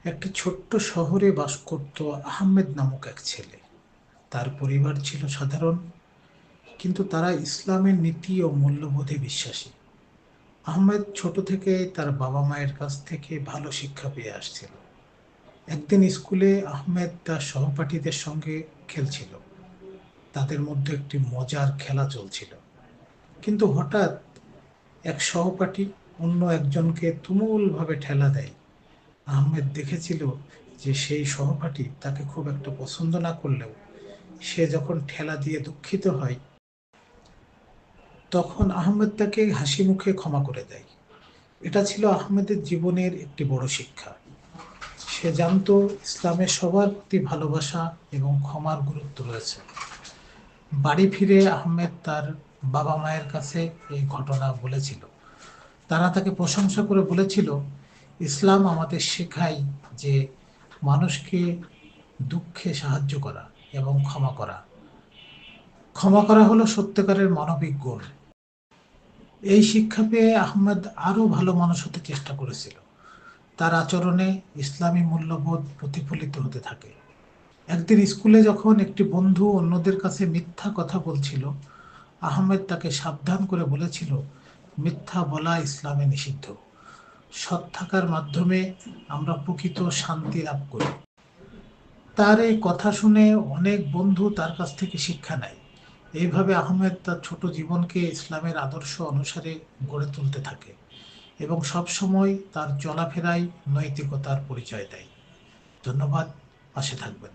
একটি ছোট্ট শহরে বাস করত আহমেদ নামক এক ছেলে। তার পরিবার ছিল সাধারণ, কিন্তু তারা ইসলামের নীতি ও মূল্যবোধে বিশ্বাসী। আহমেদ ছোট থেকেই তার বাবা মায়ের কাছ থেকে ভালো শিক্ষা পেয়ে আসছিল। একদিন স্কুলে আহমেদ তার সহপাঠীদের সঙ্গে খেলছিল। তাদের মধ্যে একটি মজার খেলা চলছিল, কিন্তু হঠাৎ এক সহপাঠী অন্য একজনকে তুমুলভাবে ঠেলা দেয়। আহমেদ দেখেছিল যে সেই সহপাঠী তাকে খুব একটা পছন্দ না করলেও সে যখন ঠেলা দিয়ে দুঃখিত হয়, তখন আহমেদ তাকে হাসি মুখে ক্ষমা করে দেয়। এটা ছিল আহমেদের জীবনের একটি বড় শিক্ষা। সে জানতো ইসলামে সবার প্রতি ভালোবাসা এবং ক্ষমার গুরুত্ব রয়েছে। বাড়ি ফিরে আহমেদ তার বাবা মায়ের কাছে এই ঘটনা বলেছিল। তারা তাকে প্রশংসা করে বলেছিল, ইসলাম আমাদের শেখায় যে মানুষকে দুঃখে সাহায্য করা এবং ক্ষমা করা। ক্ষমা করা হলো সত্যিকারের মানবিক গুণ। এই শিক্ষা পেয়ে আহমেদ আরো ভালো মানুষ হতে চেষ্টা করেছিল। তার আচরণে ইসলামী মূল্যবোধ প্রতিফলিত হতে থাকে। একদিন স্কুলে যখন একটি বন্ধু অন্যদের কাছে মিথ্যা কথা বলছিল, আহমেদ তাকে সাবধান করে বলেছিল, মিথ্যা বলা ইসলামে নিষিদ্ধ। সৎ থাকার মাধ্যমে আমরা প্রকৃত শান্তি লাভ করি। তার এই কথা শুনে অনেক বন্ধু তার কাছ থেকে শিক্ষা নেয়। এইভাবে আহমেদ তার ছোট জীবনকে ইসলামের আদর্শ অনুসারে গড়ে তুলতে থাকে এবং সবসময় তার চলাফেরায় নৈতিকতার পরিচয় দেয়। ধন্যবাদ। পাশে থাকবেন।